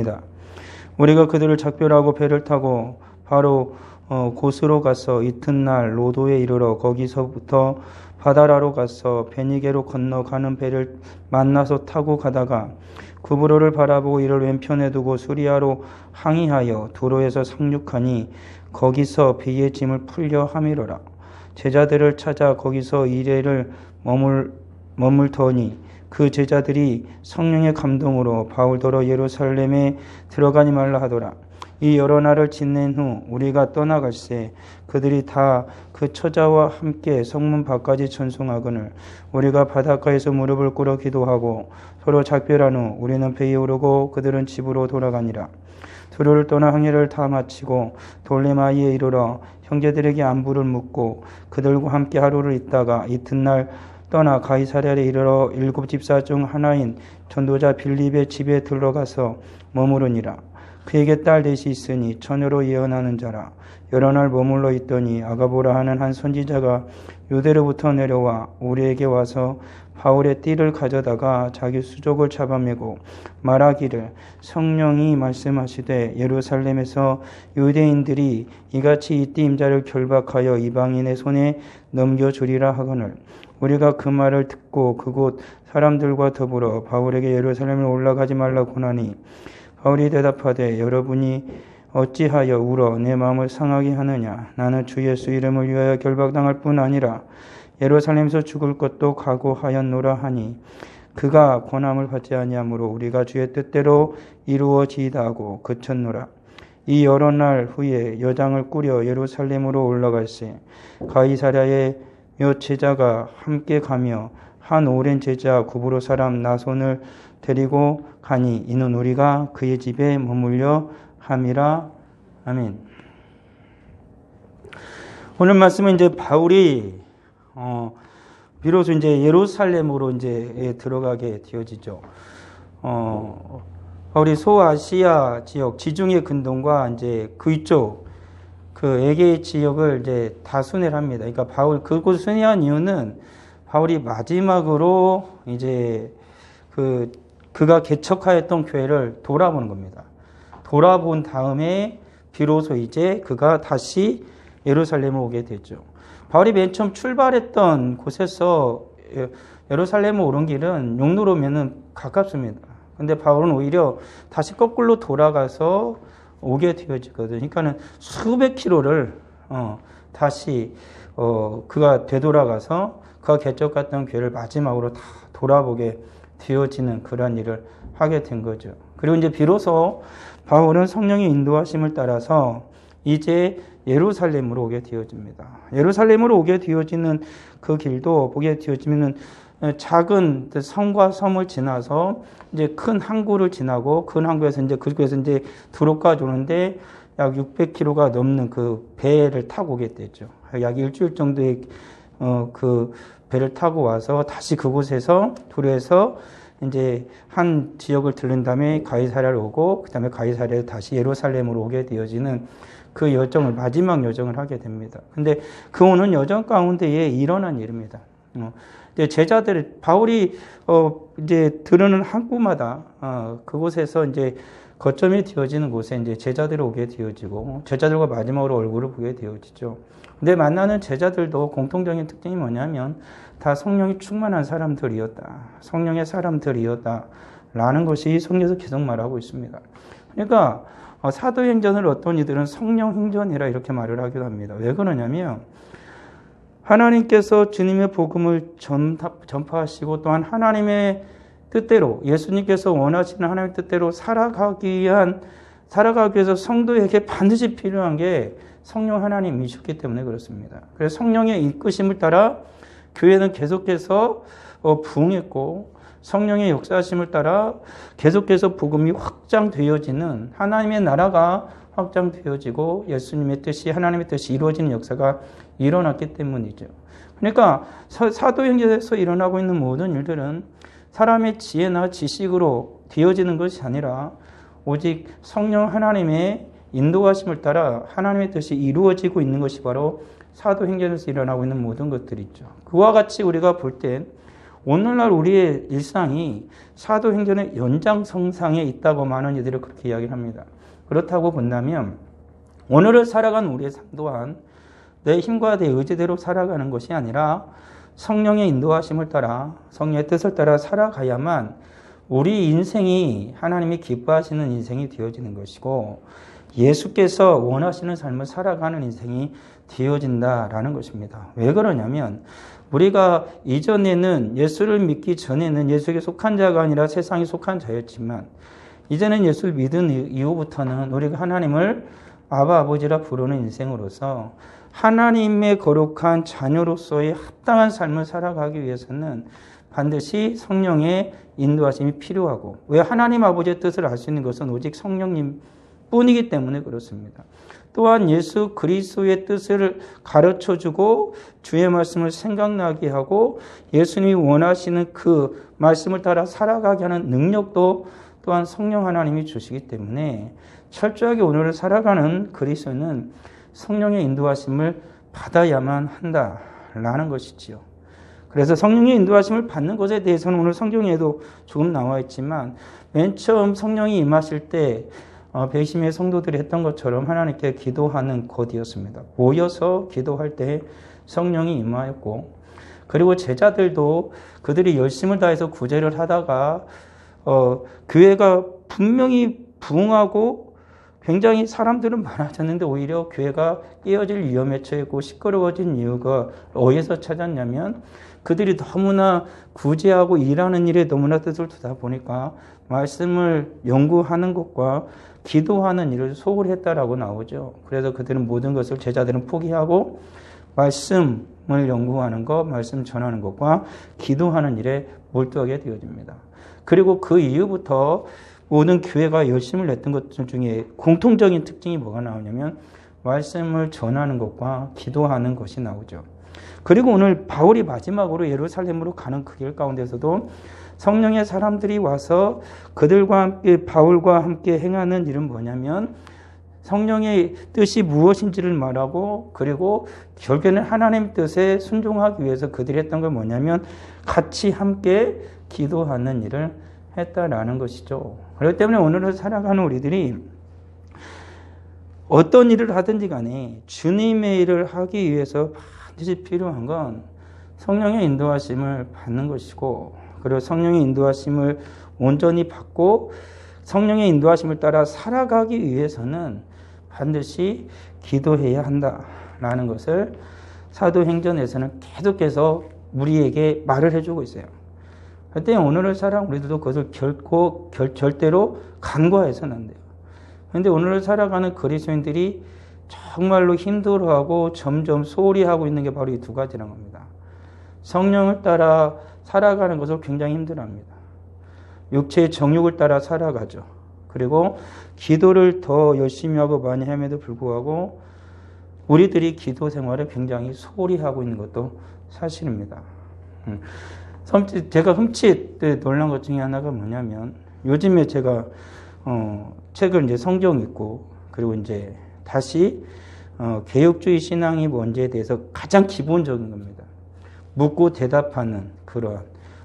됩니다. 우리가 그들을 작별하고 배를 타고 바로 곳으로 가서 이튿날 로도에 이르러 거기서부터 바다라로 가서 베니게로 건너가는 배를 만나서 타고 가다가 구브로를 바라보고 이를 왼편에 두고 수리아로 항의하여 두로에서 상륙하니 거기서 비의 짐을 풀려 함이로라. 제자들을 찾아 거기서 이래를 머물더니 그 제자들이 성령의 감동으로 바울더러 예루살렘에 들어가니 말라 하더라. 이 여러 날을 지낸 후 우리가 떠나갈새 그들이 다 그 처자와 함께 성문 밖까지 전송하거늘 우리가 바닷가에서 무릎을 꿇어 기도하고 서로 작별한 후 우리는 배에 오르고 그들은 집으로 돌아가니라. 두로를 떠나 항해를 다 마치고 돌레마이에 이르러 형제들에게 안부를 묻고 그들과 함께 하루를 있다가 이튿날 떠나 가이사랴에 이르러 7 집사 중 하나인 전도자 빌립의 집에 들어가서 머무르니라. 그에게 딸 넷이 있으니 처녀로 예언하는 자라. 여러 날 머물러 있더니 아가보라 하는 한 선지자가 유대로부터 내려와 우리에게 와서 바울의 띠를 가져다가 자기 수족을 잡아매고 말하기를 성령이 말씀하시되 예루살렘에서 유대인들이 이같이 이 띠 임자를 결박하여 이방인의 손에 넘겨주리라 하거늘 우리가 그 말을 듣고 그곳 사람들과 더불어 바울에게 예루살렘에 올라가지 말라고 하니 바울이 대답하되 여러분이 어찌하여 울어 내 마음을 상하게 하느냐. 나는 주 예수 이름을 위하여 결박당할 뿐 아니라 예루살렘에서 죽을 것도 각오하였노라 하니 그가 권함을 받지 아니하므로 우리가 주의 뜻대로 이루어지이다 하고 그쳤노라. 이 여러 날 후에 여장을 꾸려 예루살렘으로 올라갈새 가이사랴에 몇 제자가 함께 가며 한 오랜 제자 구브로 사람 나손을 데리고 가니 이는 우리가 그의 집에 머물려 함이라. 아멘. 오늘 말씀은 이제 바울이 비로소 이제 예루살렘으로 이제 들어가게 되어지죠. 바울이 소아시아 지역 지중해 근동과 이제 그쪽 그 에게 지역을 이제 다 순회를 합니다. 그러니까 바울 그곳 순회한 이유는 바울이 마지막으로 이제 그가 개척하였던 교회를 돌아보는 겁니다. 돌아본 다음에 비로소 이제 그가 다시 예루살렘에 오게 되죠. 바울이 맨 처음 출발했던 곳에서 예루살렘에 오른 길은 용도로면은 가깝습니다. 근데 바울은 오히려 다시 거꾸로 돌아가서 오게 되어지거든요. 그러니까는 수백 킬로를 다시 그가 되돌아가서 그가 개척했던 교회를 마지막으로 다 돌아보게 되어지는 그런 일을 하게 된 거죠. 그리고 이제 비로소 바울은 성령의 인도하심을 따라서 이제 예루살렘으로 오게 되어집니다. 예루살렘으로 오게 되어지는 그 길도 보게 되어지면은 작은 성과 섬을 지나서 이제 큰 항구를 지나고 큰 항구에서 이제 그곳에서 이제 두로까지 오는데 약 600km가 넘는 그 배를 타고 오게 되죠. 약 일주일 정도의 그 배를 타고 와서 다시 그곳에서 두로에서 이제 한 지역을 들른 다음에 가이사랴를 오고 그 다음에 가이사랴에서 다시 예루살렘으로 오게 되어지는 그 여정을 마지막 여정을 하게 됩니다. 근데 그 오는 여정 가운데에 일어난 일입니다. 이제 제자들 바울이 이제 들으는 항구마다 그곳에서 이제 거점이 되어지는 곳에 이제 제자들이 오게 되어지고 제자들과 마지막으로 얼굴을 보게 되어지죠. 근데 만나는 제자들도 공통적인 특징이 뭐냐면 다 성령이 충만한 사람들이었다. 성령의 사람들이었다. 라는 것이 성경에서 계속 말하고 있습니다. 그러니까 사도행전을 어떤 이들은 성령행전이라 이렇게 말을 하기도 합니다. 왜 그러냐면 하나님께서 주님의 복음을 전파하시고 또한 하나님의 뜻대로 예수님께서 원하시는 하나님의 뜻대로 살아가기 위해서 성도에게 반드시 필요한 게 성령 하나님이셨기 때문에 그렇습니다. 그래서 성령의 이끄심을 따라 교회는 계속해서 부흥했고 성령의 역사하심을 따라 계속해서 복음이 확장되어지는 하나님의 나라가 확장되어지고 예수님의 뜻이 하나님의 뜻이 이루어지는 역사가 일어났기 때문이죠. 그러니까 사도행전에서 일어나고 있는 모든 일들은 사람의 지혜나 지식으로 되어지는 것이 아니라 오직 성령 하나님의 인도하심을 따라 하나님의 뜻이 이루어지고 있는 것이 바로 사도행전에서 일어나고 있는 모든 것들이죠. 그와 같이 우리가 볼 때 오늘날 우리의 일상이 사도행전의 연장선상에 있다고 많은 이들이 그렇게 이야기를 합니다. 그렇다고 본다면 오늘을 살아가는 우리의 삶 또한 내 힘과 내 의지대로 살아가는 것이 아니라 성령의 인도하심을 따라 성령의 뜻을 따라 살아가야만 우리 인생이 하나님이 기뻐하시는 인생이 되어지는 것이고 예수께서 원하시는 삶을 살아가는 인생이 되어진다라는 것입니다. 왜 그러냐면 우리가 이전에는 예수를 믿기 전에는 예수에게 속한 자가 아니라 세상에 속한 자였지만 이제는 예수를 믿은 이후부터는 우리가 하나님을 아바 아버지라 부르는 인생으로서 하나님의 거룩한 자녀로서의 합당한 삶을 살아가기 위해서는 반드시 성령의 인도하심이 필요하고 왜 하나님 아버지의 뜻을 알 수 있는 것은 오직 성령님 뿐이기 때문에 그렇습니다. 또한 예수 그리스도의 뜻을 가르쳐주고 주의 말씀을 생각나게 하고 예수님이 원하시는 그 말씀을 따라 살아가게 하는 능력도 또한 성령 하나님이 주시기 때문에 철저하게 오늘을 살아가는 그리스도는 성령의 인도하심을 받아야만 한다라는 것이지요. 그래서 성령의 인도하심을 받는 것에 대해서는 오늘 성경에도 조금 나와 있지만 맨 처음 성령이 임하실 때 배심의 성도들이 했던 것처럼 하나님께 기도하는 것이었습니다. 모여서 기도할 때 성령이 임하였고 그리고 제자들도 그들이 열심을 다해서 구제를 하다가 교회가 분명히 부흥하고 굉장히 사람들은 많아졌는데 오히려 교회가 깨어질 위험에 처했고 시끄러워진 이유가 어디서 찾았냐면 그들이 너무나 구제하고 일하는 일에 너무나 뜻을 두다 보니까 말씀을 연구하는 것과 기도하는 일을 소홀히 했다라고 나오죠. 그래서 그들은 모든 것을 제자들은 포기하고 말씀을 연구하는 것, 말씀 전하는 것과 기도하는 일에 몰두하게 되어집니다. 그리고 그 이후부터 모든 교회가 열심을 냈던 것들 중에 공통적인 특징이 뭐가 나오냐면 말씀을 전하는 것과 기도하는 것이 나오죠. 그리고 오늘 바울이 마지막으로 예루살렘으로 가는 그 길 가운데서도 성령의 사람들이 와서 그들과 함께 바울과 함께 행하는 일은 뭐냐면 성령의 뜻이 무엇인지를 말하고 그리고 결국에는 하나님 뜻에 순종하기 위해서 그들이 했던 건 뭐냐면 같이 함께 기도하는 일을 했다라는 것이죠. 그렇기 때문에 오늘을 살아가는 우리들이 어떤 일을 하든지 간에 주님의 일을 하기 위해서 반드시 필요한 건 성령의 인도하심을 받는 것이고 그리고 성령의 인도하심을 온전히 받고 성령의 인도하심을 따라 살아가기 위해서는 반드시 기도해야 한다라는 것을 사도행전에서는 계속해서 우리에게 말을 해주고 있어요. 그때 오늘을 살아가는 우리들도 그것을 절대로 간과해서는 안 돼요. 그런데 오늘을 살아가는 그리스도인들이 정말로 힘들어하고 점점 소홀히 하고 있는 게 바로 이 두 가지라는 겁니다. 성령을 따라 살아가는 것을 굉장히 힘들어합니다. 육체의 정욕을 따라 살아가죠. 그리고 기도를 더 열심히 하고 많이 함에도 불구하고 우리들이 기도 생활을 굉장히 소홀히 하고 있는 것도 사실입니다. 제가 흠칫 놀란 것 중에 하나가 뭐냐면 요즘에 제가 책을 이제 성경 읽고 그리고 이제 다시 개혁주의 신앙이 뭔지에 대해서 가장 기본적인 겁니다. 묻고 대답하는 그런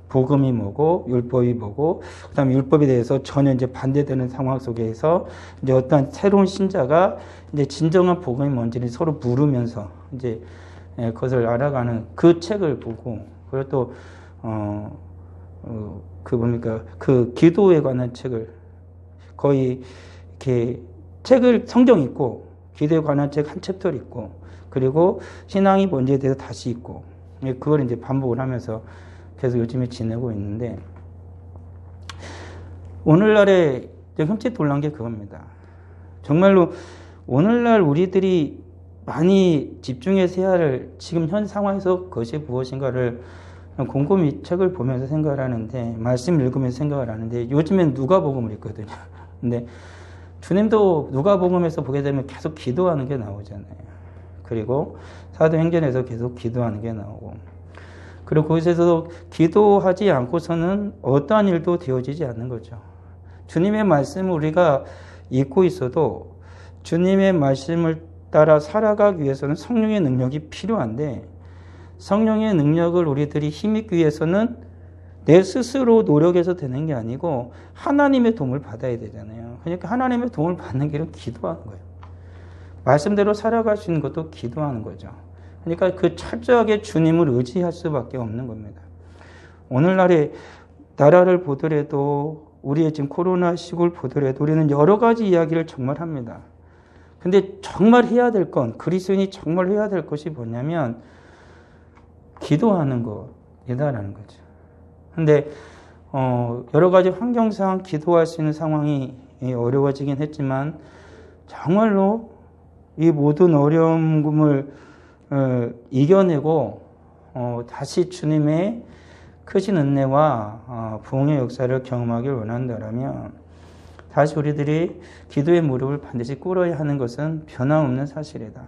복음이 뭐고 율법이 뭐고 그다음에 율법에 대해서 전혀 이제 반대되는 상황 속에서 이제 어떤 새로운 신자가 이제 진정한 복음이 뭔지를 서로 물으면서 이제 그것을 알아가는 그 책을 보고 그리고 또 그 기도에 관한 책을 거의 이렇게 책을 성경 읽고 기도에 관한 책 한 챕터를 읽고 그리고 신앙이 뭔지에 대해서 다시 읽고 그걸 이제 반복을 하면서 계속 요즘에 지내고 있는데 오늘날에 흠칫 놀란 게 그겁니다. 정말로 오늘날 우리들이 많이 집중해서 해야 할 지금 현 상황에서 그것이 무엇인가를 곰곰이 책을 보면서 생각을 하는데 말씀 읽으면서 생각을 하는데 요즘엔 누가복음을 읽거든요. 근데 주님도 누가복음에서 보게 되면 계속 기도하는 게 나오잖아요. 그리고 사도행전에서 계속 기도하는 게 나오고 그리고 거기서도 기도하지 않고서는 어떠한 일도 되어지지 않는 거죠. 주님의 말씀을 우리가 읽고 있어도 주님의 말씀을 따라 살아가기 위해서는 성령의 능력이 필요한데 성령의 능력을 우리들이 힘입기 위해서는 내 스스로 노력해서 되는 게 아니고 하나님의 도움을 받아야 되잖아요. 그러니까 하나님의 도움을 받는 길은 기도하는 거예요. 말씀대로 살아갈 수 있는 것도 기도하는 거죠. 그러니까 그 철저하게 주님을 의지할 수밖에 없는 겁니다. 오늘날의 나라를 보더라도 우리의 지금 코로나 시국을 보더라도 우리는 여러 가지 이야기를 정말 합니다. 근데 정말 해야 될 건, 그리스도인이 정말 해야 될 것이 뭐냐면 기도하는 것이다라는 거죠. 근데 여러 가지 환경상 기도할 수 있는 상황이 어려워지긴 했지만 정말로 이 모든 어려움을 이겨내고 다시 주님의 크신 은혜와 부흥의 역사를 경험하길 원한다라면 다시 우리들이 기도의 무릎을 반드시 꿇어야 하는 것은 변함없는 사실이다.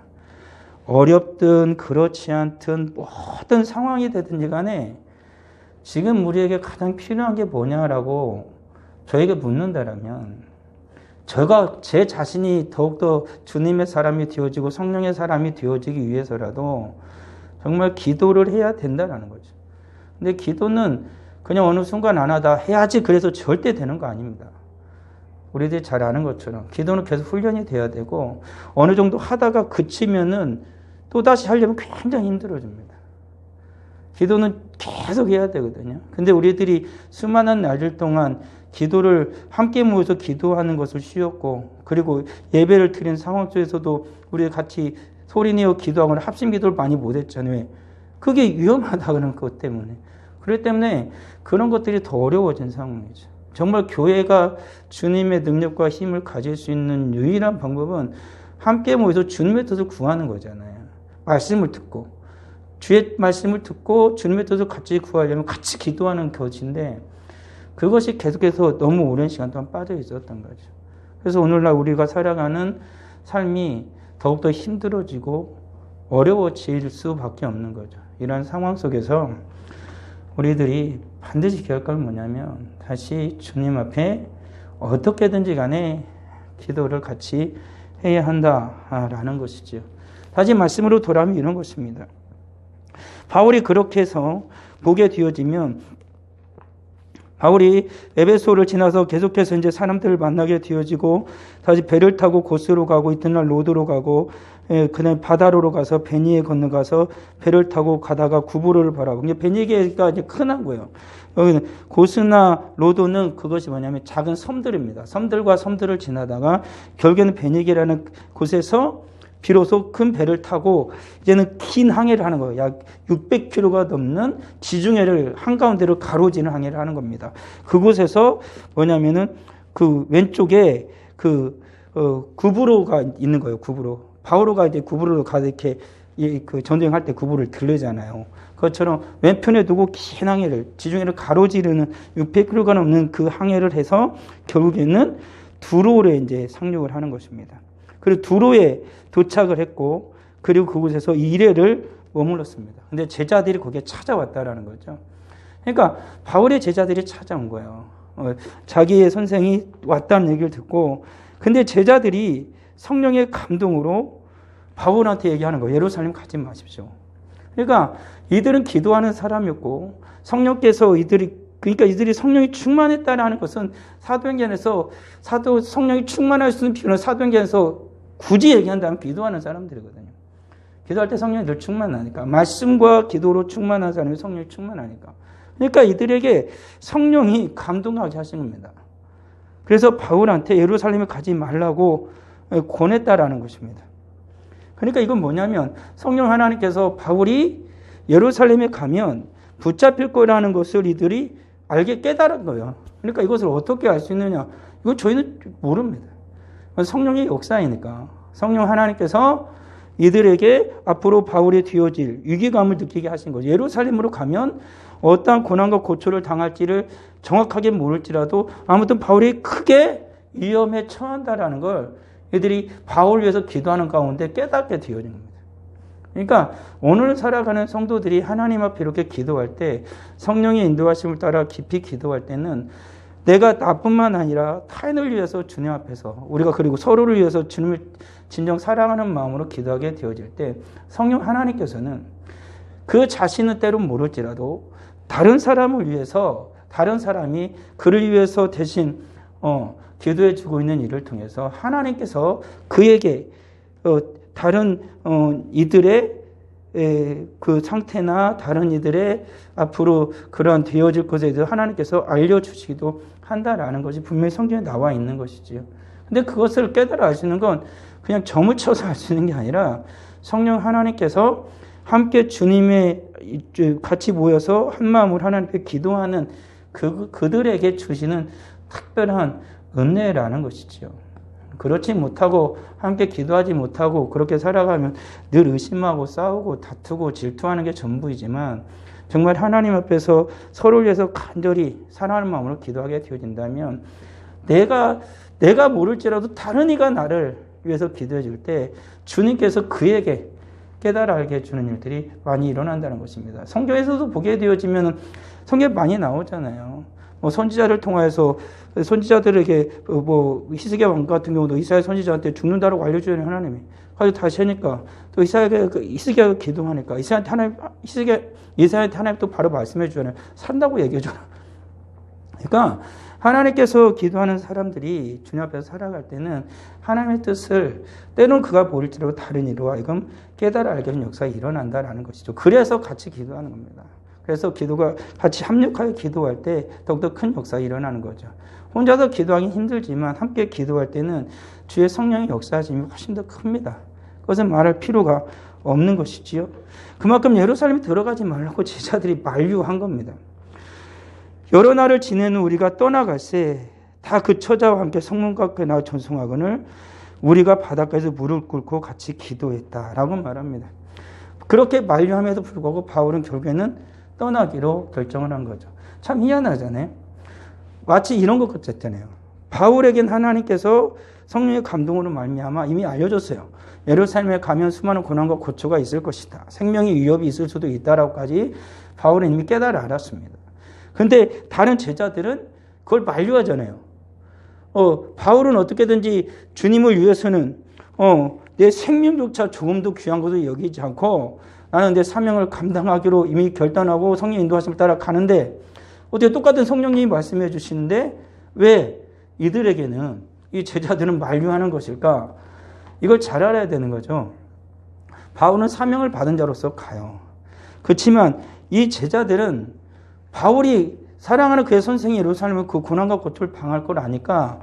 어렵든 그렇지 않든 모든 상황이 되든지 간에 지금 우리에게 가장 필요한 게 뭐냐라고 저에게 묻는다라면 제가 제 자신이 더욱더 주님의 사람이 되어지고 성령의 사람이 되어지기 위해서라도 정말 기도를 해야 된다라는 거죠. 근데 기도는 그냥 어느 순간 안 하다 해야지 그래서 절대 되는 거 아닙니다. 우리들이 잘 아는 것처럼 기도는 계속 훈련이 돼야 되고 어느 정도 하다가 그치면은 또다시 하려면 굉장히 힘들어집니다. 기도는 계속 해야 되거든요. 근데 우리들이 수많은 날들 동안 기도를 함께 모여서 기도하는 것을 쉬었고 그리고 예배를 드린 상황 속에서도 우리 같이 소리내어 기도하거나 합심 기도를 많이 못했잖아요. 그게 위험하다 그런 것 때문에. 그렇기 때문에 그런 것들이 더 어려워진 상황이죠. 정말 교회가 주님의 능력과 힘을 가질 수 있는 유일한 방법은 함께 모여서 주님의 뜻을 구하는 거잖아요. 말씀을 듣고 주의 말씀을 듣고 주님의 뜻을 같이 구하려면 같이 기도하는 것인데 그것이 계속해서 너무 오랜 시간 동안 빠져 있었던 거죠. 그래서 오늘날 우리가 살아가는 삶이 더욱더 힘들어지고 어려워질 수밖에 없는 거죠. 이런 상황 속에서 우리들이 반드시 기억할 건 뭐냐면 다시 주님 앞에 어떻게든지 간에 기도를 같이 해야 한다라는 것이죠. 다시 말씀으로 돌아오면 이런 것입니다. 바울이 그렇게 해서 보게 되어지면 바울이 에베소를 지나서 계속해서 이제 사람들을 만나게 되어지고 다시 배를 타고 고스로 가고 이튿날 로드로 가고 그다음에 바다로로 가서 베니에 건너가서 배를 타고 가다가 구브로를 바라고 이제 베니게가 이제 흔한 거예요. 여기는 고스나 로도는 그것이 뭐냐면 작은 섬들입니다. 섬들과 섬들을 지나다가 결국에는 베니게라는 곳에서 비로소 큰 배를 타고 이제는 긴 항해를 하는 거예요. 약 600km가 넘는 지중해를 한가운데로 가로지는 항해를 하는 겁니다. 그곳에서 뭐냐면은 그 왼쪽에 구브로가 있는 거예요. 구브로. 바오로가 이제 구브로로 가서 이렇게 그 전쟁할 때 구브로를 들르잖아요. 그것처럼 왼편에 두고 긴 항해를 지중해를 가로지르는 600km가 넘는 그 항해를 해서 결국에는 두로에 이제 상륙을 하는 것입니다. 그리고 두로에 도착을 했고 그리고 그곳에서 2일을 머물렀습니다. 근데 제자들이 거기에 찾아왔다라는 거죠. 그러니까 바울의 제자들이 찾아온 거예요. 자기의 선생이 왔다는 얘기를 듣고 근데 제자들이 성령의 감동으로 바울한테 얘기하는 거예요. 예루살렘 가지 마십시오. 그러니까 이들은 기도하는 사람이었고 성령께서 이들이 성령이 충만했다라는 것은 사도행전에서 성령이 충만할 수 있는 비유는 사도행전에서 굳이 얘기한다면 기도하는 사람들이거든요. 기도할 때 성령이 늘 충만하니까. 말씀과 기도로 충만한 사람이 성령이 충만하니까. 그러니까 이들에게 성령이 감동하게 하신 겁니다. 그래서 바울한테 예루살렘에 가지 말라고 권했다라는 것입니다. 그러니까 이건 뭐냐면 성령 하나님께서 바울이 예루살렘에 가면 붙잡힐 거라는 것을 이들이 알게 깨달은 거예요. 그러니까 이것을 어떻게 알 수 있느냐? 이건 저희는 모릅니다. 성령의 역사이니까. 성령 하나님께서 이들에게 앞으로 바울이 뒤어질 위기감을 느끼게 하신 거죠. 예루살렘으로 가면 어떠한 고난과 고초를 당할지를 정확하게 모를지라도 아무튼 바울이 크게 위험에 처한다라는 걸 이들이 바울을 위해서 기도하는 가운데 깨닫게 되어진 겁니다. 그러니까 오늘 살아가는 성도들이 하나님 앞에 이렇게 기도할 때 성령의 인도하심을 따라 깊이 기도할 때는 내가 나뿐만 아니라 타인을 위해서 주님 앞에서 우리가 그리고 서로를 위해서 주님을 진정 사랑하는 마음으로 기도하게 되어질 때 성령 하나님께서는 그 자신은 때로 모를지라도 다른 사람을 위해서 다른 사람이 그를 위해서 대신 기도해 주고 있는 일을 통해서 하나님께서 그에게 다른 이들의 그 상태나 다른 이들의 앞으로 그런 되어질 것에 대해서 하나님께서 알려주시기도 한다라는 것이 분명히 성경에 나와 있는 것이지요. 근데 그것을 깨달아 아시는 건 그냥 점을 쳐서 알 수 있는 게 아니라 성령 하나님께서 함께 주님의 같이 모여서 한 마음으로 하나님께 기도하는 그들에게 주시는 특별한 은혜라는 것이지요. 그렇지 못하고 함께 기도하지 못하고 그렇게 살아가면 늘 의심하고 싸우고 다투고 질투하는 게 전부이지만 정말 하나님 앞에서 서로를 위해서 간절히 사랑하는 마음으로 기도하게 되어진다면 내가 모를지라도 다른 이가 나를 위해서 기도해 줄 때 주님께서 그에게 깨달아 알게 해주는 일들이 많이 일어난다는 것입니다. 성경에서도 보게 되어지면 성경에 많이 나오잖아요. 선지자를 통해서 선지자들에게 히스기야 왕 같은 경우도 이사야 선지자한테 죽는다라고 알려주는 하나님이 가지고 다시 하니까 또 히스기야가 기도하니까 이사야한테 하나님 또 바로 말씀해 주잖아요. 산다고 얘기해 줘라. 그러니까 하나님께서 기도하는 사람들이 주님 앞에서 살아갈 때는 하나님의 뜻을 때로는 그가 모를지라도 다른 이로 하여금 깨달아 알게 하는 역사가 일어난다라는 것이죠. 그래서 같이 기도하는 겁니다. 그래서 기도가 같이 합력하여 기도할 때 더욱더 큰 역사가 일어나는 거죠. 혼자서 기도하기 힘들지만 함께 기도할 때는 주의 성령의 역사심이 훨씬 더 큽니다. 그것은 말할 필요가 없는 것이지요. 그만큼 예루살렘에 들어가지 말라고 제자들이 만류한 겁니다. 여러 날을 지낸 후 우리가 떠나갈새 다 그 처자와 함께 성문 밖에 나와 전송하거늘 우리가 바닷가에서 무릎 꿇고 같이 기도했다라고 말합니다. 그렇게 만류함에도 불구하고 바울은 결국에는 떠나기로 결정을 한 거죠. 참 희한하잖아요. 마치 이런 것 같았잖아요. 바울에겐 하나님께서 성령의 감동으로 말미암아 이미 알려줬어요. 예루살렘에 가면 수많은 고난과 고초가 있을 것이다. 생명의 위협이 있을 수도 있다라고까지 바울은 이미 깨달아 알았습니다. 그런데 다른 제자들은 그걸 만류하잖아요. 바울은 어떻게든지 주님을 위해서는 내 생명조차 조금도 귀한 것을 여기지 않고 나는 내 사명을 감당하기로 이미 결단하고 성령 인도하심을 따라 가는데 어떻게 똑같은 성령님이 말씀해 주시는데 왜 이들에게는 이 제자들은 만류하는 것일까? 이걸 잘 알아야 되는 거죠. 바울은 사명을 받은 자로서 가요. 그렇지만 이 제자들은 바울이 사랑하는 그의 선생이 예루살렘에 그 고난과 고통을 당할 걸 아니까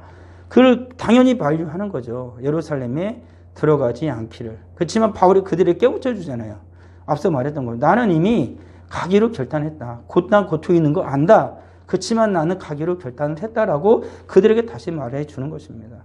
그를 당연히 만류하는 거죠. 예루살렘에 들어가지 않기를. 그렇지만 바울이 그들에게 깨우쳐 주잖아요. 앞서 말했던 거예요. 나는 이미 가기로 결단했다. 난 고통이 있는 거 안다. 그렇지만 나는 가기로 결단을 했다라고 그들에게 다시 말해 주는 것입니다.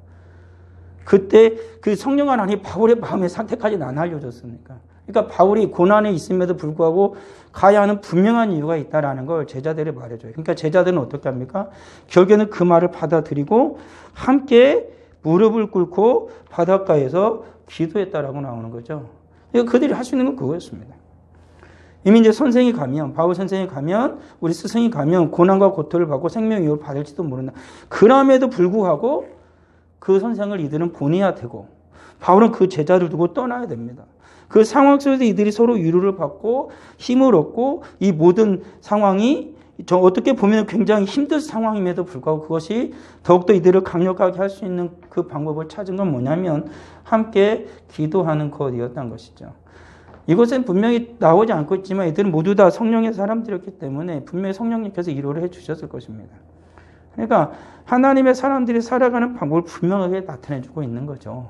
그때 그 성령 하나님이 바울의 마음의 상태까지는 안 알려줬으니까. 그러니까 바울이 고난에 있음에도 불구하고 가야 하는 분명한 이유가 있다라는 걸 제자들이 말해줘요. 그러니까 제자들은 어떻게 합니까? 결국에는 그 말을 받아들이고 함께 무릎을 꿇고 바닷가에서 기도했다라고 나오는 거죠. 그러니까 그들이 할 수 있는 건 그거였습니다. 이미 이제 선생이 가면, 바울 선생이 가면, 우리 스승이 가면 고난과 고통을 받고 생명 위협을 받을지도 모른다. 그럼에도 불구하고 그 선생을 이들은 보내야 되고, 바울은 그 제자를 두고 떠나야 됩니다. 그 상황 속에서 이들이 서로 위로를 받고 힘을 얻고 이 모든 상황이 어떻게 보면 굉장히 힘든 상황임에도 불구하고 그것이 더욱더 이들을 강력하게 할 수 있는 그 방법을 찾은 건 뭐냐면 함께 기도하는 것이었던 것이죠. 이것은 분명히 나오지 않고 있지만 이들은 모두 다 성령의 사람들이었기 때문에 분명히 성령님께서 위로를 해주셨을 것입니다. 그러니까 하나님의 사람들이 살아가는 방법을 분명하게 나타내주고 있는 거죠.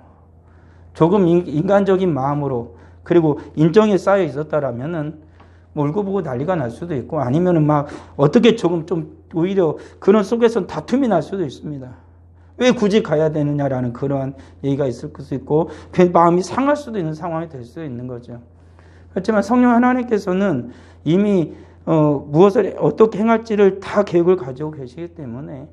조금 인간적인 마음으로 그리고 인정에 쌓여 있었다라면은 울고 보고 난리가 날 수도 있고 아니면은 막 어떻게 조금 좀 오히려 그런 속에서 다툼이 날 수도 있습니다. 왜 굳이 가야 되느냐라는 그러한 얘기가 있을 수도 있고 마음이 상할 수도 있는 상황이 될 수 있는 거죠. 그렇지만 성령 하나님께서는 이미 무엇을 어떻게 행할지를 다 계획을 가지고 계시기 때문에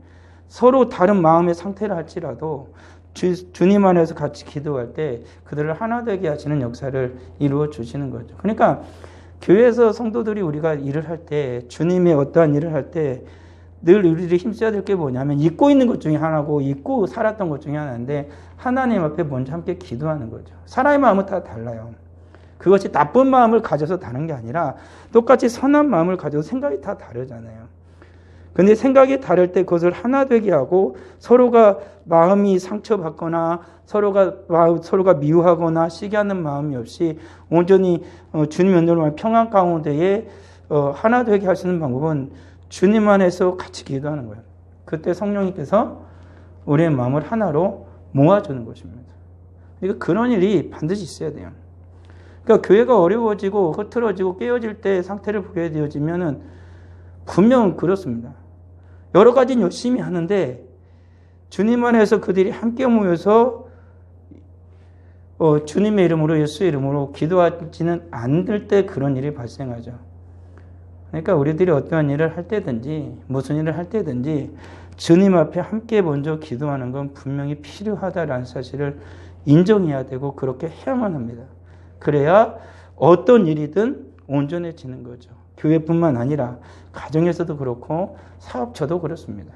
서로 다른 마음의 상태를 할지라도 주님 안에서 같이 기도할 때 그들을 하나 되게 하시는 역사를 이루어 주시는 거죠. 그러니까 교회에서 성도들이 우리가 일을 할 때 주님의 어떠한 일을 할 때 늘 우리들이 힘써야 될 게 뭐냐면 잊고 있는 것 중에 하나고 잊고 살았던 것 중에 하나인데 하나님 앞에 먼저 함께 기도하는 거죠. 사람의 마음은 다 달라요. 그것이 나쁜 마음을 가져서 다른 게 아니라 똑같이 선한 마음을 가져서 생각이 다 다르잖아요. 근데 생각이 다를 때 그것을 하나 되게 하고 서로가 마음이 상처받거나 서로가 미워하거나 시기하는 마음이 없이 온전히 주님 연대로 평안 가운데에 하나 되게 하시는 방법은 주님 안에서 같이 기도하는 거예요. 그때 성령님께서 우리의 마음을 하나로 모아주는 것입니다. 그러니까 그런 일이 반드시 있어야 돼요. 그러니까 교회가 어려워지고 흐트러지고 깨어질 때 상태를 보게 되어지면은 분명은 그렇습니다. 여러 가지는 열심히 하는데 주님 안에서 그들이 함께 모여서 주님의 이름으로 예수의 이름으로 기도하지는 않을 때 그런 일이 발생하죠. 그러니까 우리들이 어떠한 일을 할 때든지 무슨 일을 할 때든지 주님 앞에 함께 먼저 기도하는 건 분명히 필요하다라는 사실을 인정해야 되고 그렇게 해야만 합니다. 그래야 어떤 일이든 온전해지는 거죠. 교회뿐만 아니라 가정에서도 그렇고 사업처도 그렇습니다.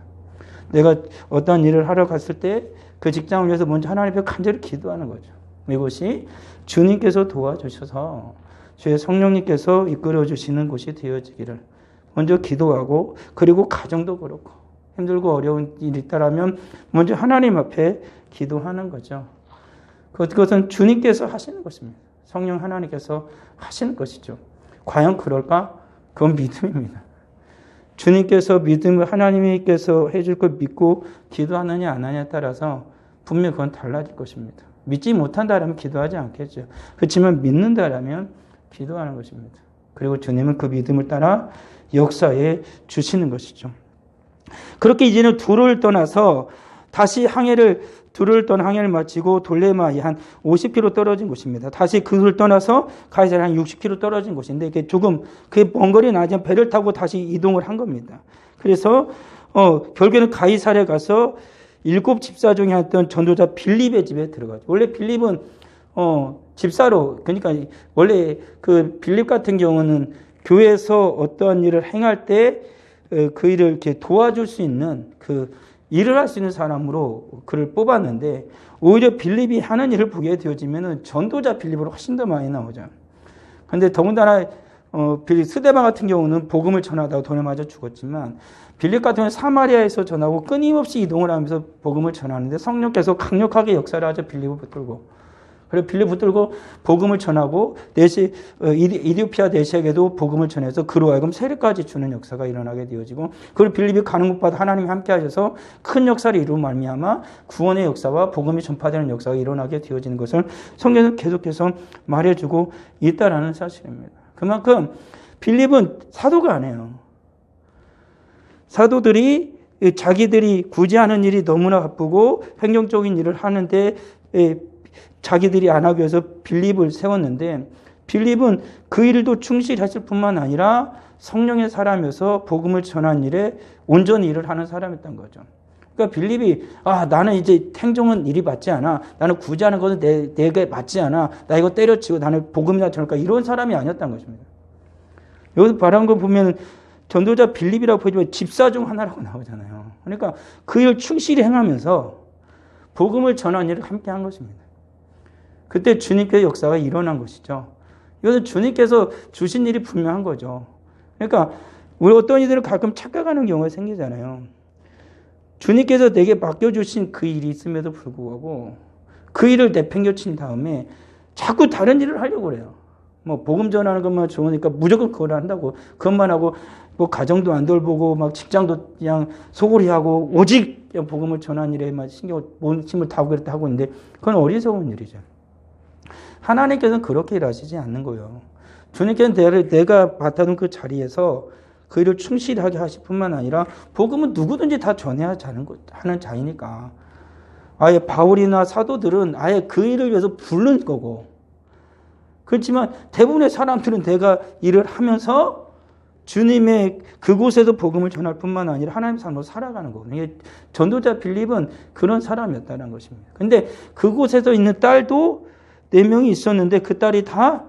내가 어떤 일을 하러 갔을 때 그 직장을 위해서 먼저 하나님 앞에 간절히 기도하는 거죠. 이것이 주님께서 도와주셔서 주의 성령님께서 이끌어 주시는 곳이 되어지기를 먼저 기도하고, 그리고 가정도 그렇고 힘들고 어려운 일이 있다라면 먼저 하나님 앞에 기도하는 거죠. 그것은 주님께서 하시는 것입니다. 성령 하나님께서 하시는 것이죠. 과연 그럴까? 그건 믿음입니다. 주님께서 믿음을 하나님께서 해줄 걸 믿고 기도하느냐 안 하느냐에 따라서 분명히 그건 달라질 것입니다. 믿지 못한다라면 기도하지 않겠죠. 그렇지만 믿는다라면 기도하는 것입니다. 그리고 주님은 그 믿음을 따라 역사에 주시는 것이죠. 그렇게 이제는 둘을 떠나서 다시 둘을 떠나 항해를 마치고 돌레마에 한 50km 떨어진 곳입니다. 다시 그를 떠나서 가이사랴에 한 60km 떨어진 곳인데 이게 조금 그게 먼 거리 나지만 배를 타고 다시 이동을 한 겁니다. 그래서 결국에는 가이사랴에 가서 7 집사 중에 했던 전도자 빌립의 집에 들어가죠. 원래 빌립은 집사로, 그러니까 원래 그 빌립 같은 경우는 교회에서 어떠한 일을 행할 때 그 일을 이렇게 도와줄 수 있는 일을 할 수 있는 사람으로 그를 뽑았는데, 오히려 빌립이 하는 일을 보게 되어지면은 전도자 빌립으로 훨씬 더 많이 나오죠. 그런데 더군다나 스데반 같은 경우는 복음을 전하다가 돈에 맞아 죽었지만, 빌립 같은 경우는 사마리아에서 전하고 끊임없이 이동을 하면서 복음을 전하는데 성령께서 강력하게 역사를 하죠. 빌립을 붙들고. 그리고 빌립 붙들고 복음을 전하고 이디오피아 내시에게도 복음을 전해서 그로 하여금 세례까지 주는 역사가 일어나게 되어지고, 그리고 빌립이 가는 곳마다 하나님이 함께 하셔서 큰 역사를 이루어 말미암아 구원의 역사와 복음이 전파되는 역사가 일어나게 되어지는 것을 성경은 계속해서 말해주고 있다라는 사실입니다. 그만큼 빌립은 사도가 아니에요. 사도들이 자기들이 굳이 하는 일이 너무나 바쁘고 행정적인 일을 하는데 자기들이 안 하기 위해서 빌립을 세웠는데, 빌립은 그 일도 충실히 했을 뿐만 아니라 성령의 사람이어서 복음을 전한 일에 온전히 일을 하는 사람이었던 거죠. 그러니까 빌립이 나는 이제 행정은 일이 맞지 않아, 나는 굳이 하는 것은 내게 맞지 않아, 나 이거 때려치고 나는 복음이나 전할까, 이런 사람이 아니었던 것입니다. 여기서 말한 거 보면 전도자 빌립이라고 보지만 집사 중 하나라고 나오잖아요. 그러니까 그 일을 충실히 행하면서 복음을 전한 일을 함께 한 것입니다. 그때 주님께서 역사가 일어난 것이죠. 이것은 주님께서 주신 일이 분명한 거죠. 그러니까 우리 어떤 이들은 가끔 착각하는 경우가 생기잖아요. 주님께서 내게 맡겨주신 그 일이 있음에도 불구하고 그 일을 내팽겨친 다음에 자꾸 다른 일을 하려고 그래요. 복음 전하는 것만 좋으니까 무조건 그걸 한다고, 그것만 하고 가정도 안 돌보고 막 직장도 그냥 소홀히 하고 오직 복음을 전하는 일에만 힘을 다하고 그랬다 하고 있는데, 그건 어리석은 일이죠. 하나님께서는 그렇게 일하시지 않는 거예요. 주님께서는 내가 맡아둔 그 자리에서 그 일을 충실히 하게 하실 뿐만 아니라 복음은 누구든지 다 전해야 하는 자이니까, 아예 바울이나 사도들은 아예 그 일을 위해서 부른 거고, 그렇지만 대부분의 사람들은 내가 일을 하면서 주님의 그곳에서 복음을 전할 뿐만 아니라 하나님의 삶으로 살아가는 거거든요. 전도자 빌립은 그런 사람이었다는 것입니다. 그런데 그곳에서 있는 딸도 4명이 있었는데 그 딸이 다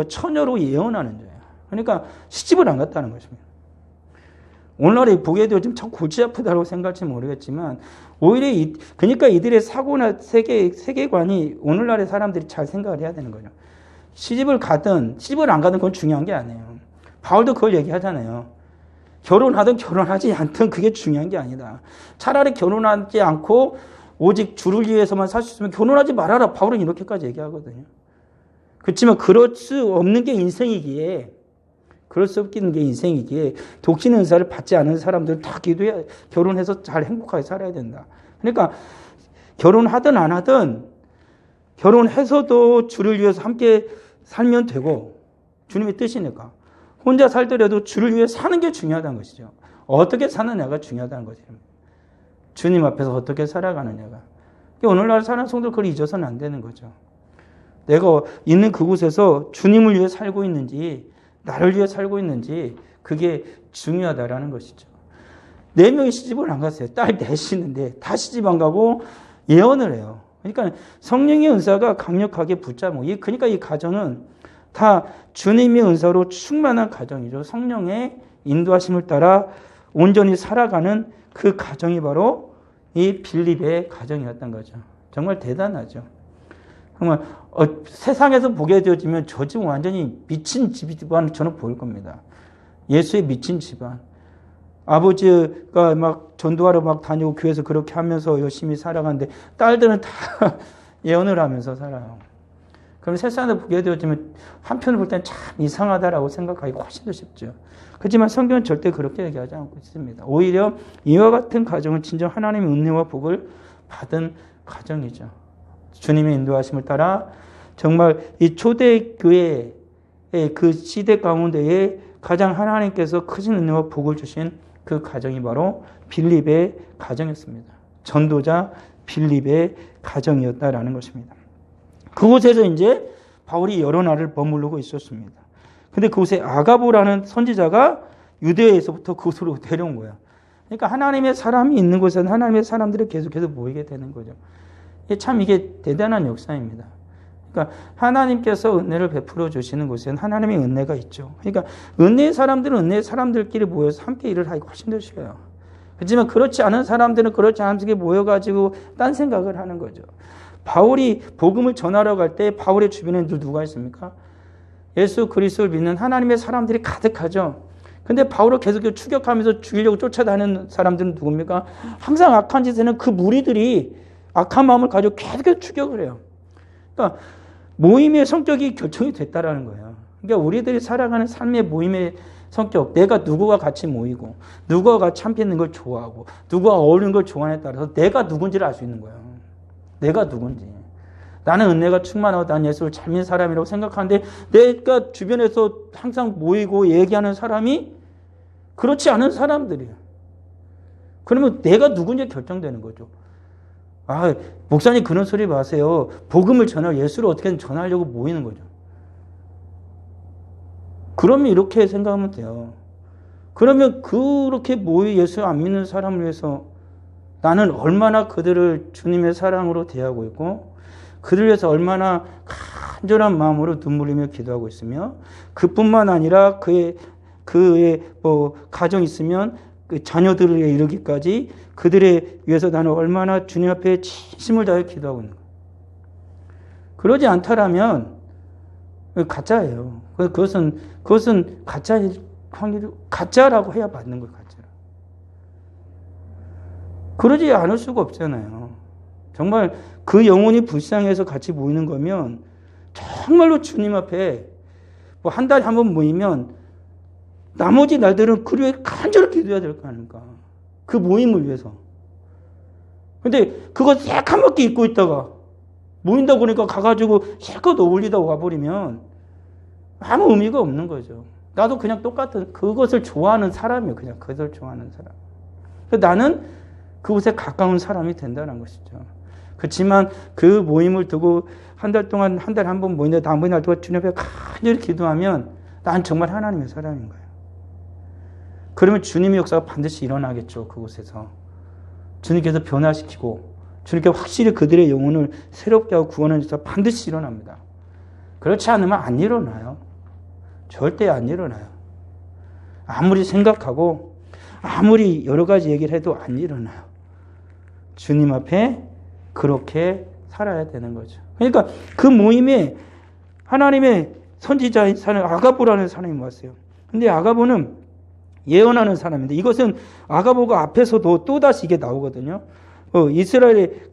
처녀로 예언하는 자예요. 그러니까 시집을 안 갔다는 것입니다. 오늘날에 보게 되어지면 참 골치 아프다고 생각할지 모르겠지만, 오히려 그러니까 이들의 사고나 세계관이 오늘날의 사람들이 잘 생각을 해야 되는 거죠. 시집을 가든 시집을 안 가든 그건 중요한 게 아니에요. 바울도 그걸 얘기하잖아요. 결혼하든 결혼하지 않든 그게 중요한 게 아니다. 차라리 결혼하지 않고 오직 주를 위해서만 살 수 있으면 결혼하지 말아라. 바울은 이렇게까지 얘기하거든요. 그렇지만 그럴 수 없는 게 인생이기에, 그럴 수 없는 게 인생이기에 독신 은사를 받지 않은 사람들은 다 기도해 결혼해서 잘 행복하게 살아야 된다. 그러니까 결혼하든 안 하든 결혼해서도 주를 위해서 함께 살면 되고, 주님의 뜻이니까. 혼자 살더라도 주를 위해 사는 게 중요하다는 것이죠. 어떻게 사느냐가 중요하다는 거죠. 주님 앞에서 어떻게 살아가느냐가. 오늘날 사는 성도들 그걸 잊어서는 안 되는 거죠. 내가 있는 그곳에서 주님을 위해 살고 있는지, 나를 위해 살고 있는지, 그게 중요하다라는 것이죠. 4명이 시집을 안 갔어요. 딸 넷이 있는데 다 시집 안 가고 예언을 해요. 그러니까 성령의 은사가 강력하게 붙잡고, 그러니까 이 가정은 다 주님의 은사로 충만한 가정이죠. 성령의 인도하심을 따라 온전히 살아가는 그 가정이 바로 이 빌립의 가정이었던 거죠. 정말 대단하죠. 정말 세상에서 보게 되어지면 저 집은 완전히 미친 집안 저는 보일 겁니다. 예수의 미친 집안. 아버지가 막 전도하러 막 다니고 교회에서 그렇게 하면서 열심히 살아가는데 딸들은 다 예언을 하면서 살아요. 그럼 세상에서 보게 되어지면 한편으로 볼 때는 참 이상하다라고 생각하기 훨씬 더 쉽죠. 그렇지만 성경은 절대 그렇게 얘기하지 않고 있습니다. 오히려 이와 같은 가정은 진정 하나님의 은혜와 복을 받은 가정이죠. 주님의 인도하심을 따라 정말 이 초대교회의 그 시대 가운데에 가장 하나님께서 크신 은혜와 복을 주신 그 가정이 바로 빌립의 가정이었습니다. 전도자 빌립의 가정이었다라는 것입니다. 그곳에서 이제 바울이 여러 날을 머무르고 있었습니다. 근데 그곳에 아가보라는 선지자가 유대에서부터 그곳으로 데려온 거예요. 그러니까 하나님의 사람이 있는 곳에는 하나님의 사람들이 계속해서 모이게 되는 거죠. 참 이게 대단한 역사입니다. 그러니까 하나님께서 은혜를 베풀어 주시는 곳에는 하나님의 은혜가 있죠. 그러니까 은혜의 사람들은 은혜의 사람들끼리 모여서 함께 일을 하기 훨씬 더 쉬워요. 그렇지만 그렇지 않은 사람들은 그렇지 않은 식에 모여가지고 딴 생각을 하는 거죠. 바울이 복음을 전하러 갈 때 바울의 주변에 누가 있습니까? 예수 그리스도를 믿는 하나님의 사람들이 가득하죠. 근데 바울을 계속 추격하면서 죽이려고 쫓아다니는 사람들은 누굽니까? 항상 악한 짓에는 그 무리들이 악한 마음을 가지고 계속 추격을 해요. 그러니까 모임의 성격이 결정이 됐다라는 거예요. 그러니까 우리들이 살아가는 삶의 모임의 성격, 내가 누구와 같이 모이고 누구와 같이 함께 있는 걸 좋아하고 누구와 어울리는 걸 좋아하느냐에 따라서 내가 누군지를 알 수 있는 거예요. 내가 누군지. 나는 은혜가 충만하고 난 예수를 잘 믿는 사람이라고 생각하는데 내가 주변에서 항상 모이고 얘기하는 사람이 그렇지 않은 사람들이에요. 그러면 내가 누군지 결정되는 거죠. 아, 목사님 그런 소리 마세요. 복음을 전하고 예수를 어떻게든 전하려고 모이는 거죠. 그러면 이렇게 생각하면 돼요. 그러면 그렇게 예수 안 믿는 사람을 위해서 나는 얼마나 그들을 주님의 사랑으로 대하고 있고 그들을 위해서 얼마나 간절한 마음으로 눈물 흘리며 기도하고 있으며 그뿐만 아니라 그의 가정이 있으면 그 자녀들에 이르기까지 그들에 위해서 나는 얼마나 주님 앞에 진심을 다해 기도하고 있는 거예요. 그러지 않다라면 가짜예요. 그것은 가짜일 확률이 가짜라고 해야 맞는 거예요. 가짜. 그러지 않을 수가 없잖아요. 정말 그 영혼이 불쌍해서 같이 모이는 거면 정말로 주님 앞에 한 달에 한 번 모이면 나머지 날들은 그 위해 간절히 기도해야 될 거 아닙니까? 그 모임을 위해서. 근데 그거 색 한 바퀴 입고 있다가 모인다고 그러니까 가가지고 실컷 어울리다 와버리면 아무 의미가 없는 거죠. 나도 그냥 똑같은 그것을 좋아하는 사람이에요. 그냥 그것을 좋아하는 사람. 나는 그곳에 가까운 사람이 된다는 것이죠. 그렇지만 그 모임을 두고 한 달 동안 한 달에 한 번 모이는데 다음번 날 동안 주님 앞에 간절히 기도하면 난 정말 하나님의 사람인 거예요. 그러면 주님의 역사가 반드시 일어나겠죠. 그곳에서. 주님께서 변화시키고 주님께서 확실히 그들의 영혼을 새롭게 하고 구원하는 역사가 반드시 일어납니다. 그렇지 않으면 안 일어나요. 절대 안 일어나요. 아무리 생각하고 아무리 여러 가지 얘기를 해도 안 일어나요. 주님 앞에 그렇게 살아야 되는 거죠. 그러니까 그 모임에 하나님의 선지자인 사람 아가보라는 사람이 왔어요. 근데 아가보는 예언하는 사람인데 이것은 아가보가 앞에서도 또다시 이게 나오거든요. 이스라엘의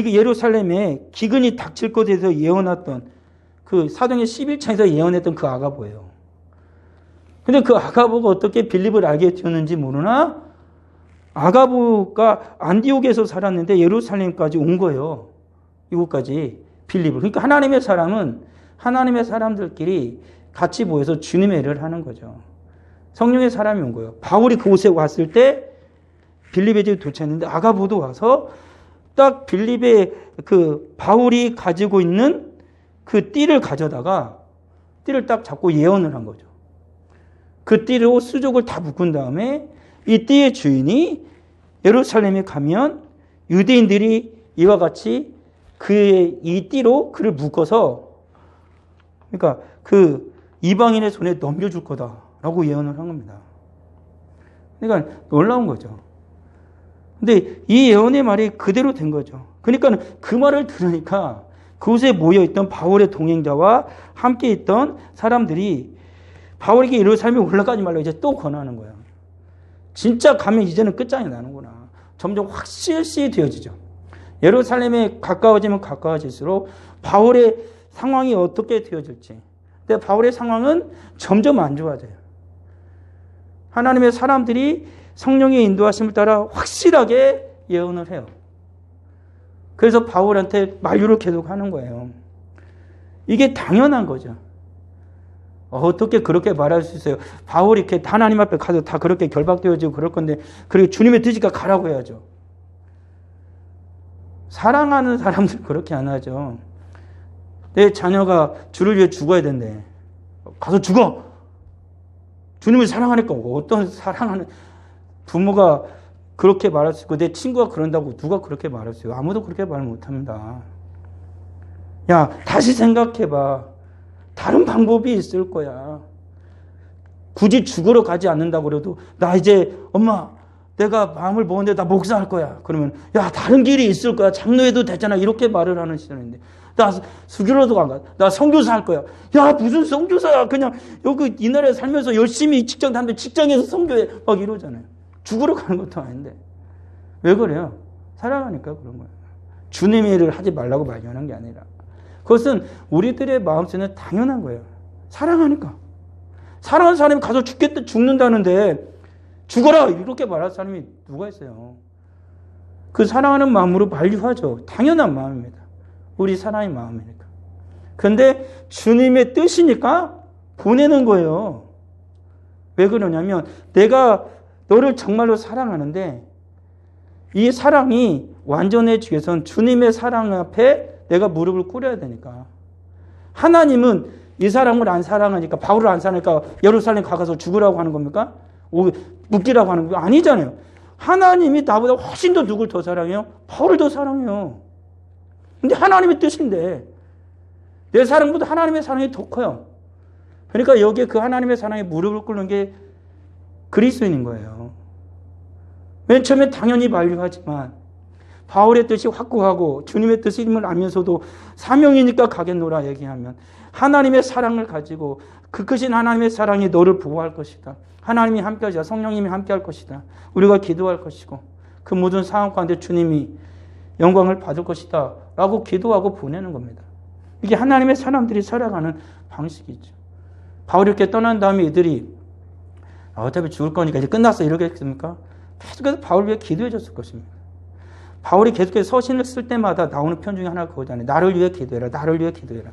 예루살렘에 기근이 닥칠 것에 대해서 예언했던 그 사도행전 11장에서 예언했던 그 아가보예요. 근데 그 아가보가 어떻게 빌립을 알게 되었는지 모르나 아가보가 안디옥에서 살았는데 예루살렘까지 온 거예요. 이곳까지 빌립을. 그러니까 하나님의 사람은 하나님의 사람들끼리 같이 모여서 주님의 일을 하는 거죠. 성령의 사람이 온 거예요. 바울이 그곳에 왔을 때 빌립의 집에 도착했는데 아가보도 와서 딱 빌립의 바울이 가지고 있는 그 띠를 가져다가 띠를 딱 잡고 예언을 한 거죠. 그 띠로 수족을 다 묶은 다음에 이 띠의 주인이 예루살렘에 가면 유대인들이 이와 같이 그의 이 띠로 그를 묶어서 그러니까 그 이방인의 손에 넘겨줄 거다라고 예언을 한 겁니다. 그러니까 놀라운 거죠. 근데 이 예언의 말이 그대로 된 거죠. 그러니까 그 말을 들으니까 그곳에 모여있던 바울의 동행자와 함께 있던 사람들이 바울에게 예루살렘에 올라가지 말라고 이제 또 권하는 거예요. 진짜 가면 이제는 끝장이 나는구나. 점점 확실시 되어지죠. 예루살렘에 가까워지면 가까워질수록 바울의 상황이 어떻게 되어질지. 근데 바울의 상황은 점점 안 좋아져요. 하나님의 사람들이 성령의 인도하심을 따라 확실하게 예언을 해요. 그래서 바울한테 만류를 계속 하는 거예요. 이게 당연한 거죠. 어떻게 그렇게 말할 수 있어요? 바울이 이렇게 하나님 앞에 가서 다 그렇게 결박되어지고 그럴 건데, 그렇게 주님의 뜻이니까 가라고 해야죠. 사랑하는 사람들 그렇게 안 하죠. 내 자녀가 주를 위해 죽어야 된대. 가서 죽어! 주님을 사랑하니까 어떤 사랑하는 부모가 그렇게 말할 수 있고 내 친구가 그런다고 누가 그렇게 말할 수 있어요? 아무도 그렇게 말 못합니다. 야, 다시 생각해봐. 다른 방법이 있을 거야. 굳이 죽으러 가지 않는다고 그래도 나 이제 엄마 내가 마음을 먹었는데 나 목사할 거야. 그러면 야 다른 길이 있을 거야. 장로해도 되잖아. 이렇게 말을 하는 시절인데 나 수교로도 안 가. 나 선교사 할 거야. 야 무슨 선교사야. 그냥 여기 이 나라에 살면서 열심히 직장 다니는데 직장에서 선교해. 막 이러잖아요. 죽으러 가는 것도 아닌데. 왜 그래요? 사랑하니까 그런 거예요. 주님의 일을 하지 말라고 말하는 게 아니라 그것은 우리들의 마음속에는 당연한 거예요. 사랑하니까. 사랑하는 사람이 가서 죽는다는데 죽어라! 이렇게 말할 사람이 누가 있어요? 그 사랑하는 마음으로 만류하죠. 당연한 마음입니다. 우리 사랑의 마음이니까. 그런데 주님의 뜻이니까 보내는 거예요. 왜 그러냐면 내가 너를 정말로 사랑하는데 이 사랑이 완전해지기 위해서는 주님의 사랑 앞에 내가 무릎을 꿇어야 되니까. 하나님은 이 사람을 안 사랑하니까 바울을 안 사랑하니까 예루살렘 가서 죽으라고 하는 겁니까? 묶이라고 하는 거 아니잖아요. 하나님이 나보다 훨씬 더 누굴 더 사랑해요? 바울을 더 사랑해요. 근데 하나님의 뜻인데 내 사랑보다 하나님의 사랑이 더 커요. 그러니까 여기에 그 하나님의 사랑에 무릎을 꿇는 게 그리스도인인 거예요. 맨 처음에 당연히 만류하지만 바울의 뜻이 확고하고 주님의 뜻임을 알면서도 사명이니까 가겠노라 얘기하면 하나님의 사랑을 가지고 그 크신 하나님의 사랑이 너를 보호할 것이다. 하나님이 함께하자. 성령님이 함께할 것이다. 우리가 기도할 것이고 그 모든 상황 가운데 주님이 영광을 받을 것이다 라고 기도하고 보내는 겁니다. 이게 하나님의 사람들이 살아가는 방식이죠. 바울이 이렇게 떠난 다음에 이들이 어차피 죽을 거니까 이제 끝났어 이러겠습니까? 계속해서 바울 위해 기도해 줬을 것입니다. 바울이 계속해서 서신을 쓸 때마다 나오는 편 중에 하나가 그거잖아요. 나를 위해 기도해라. 나를 위해 기도해라.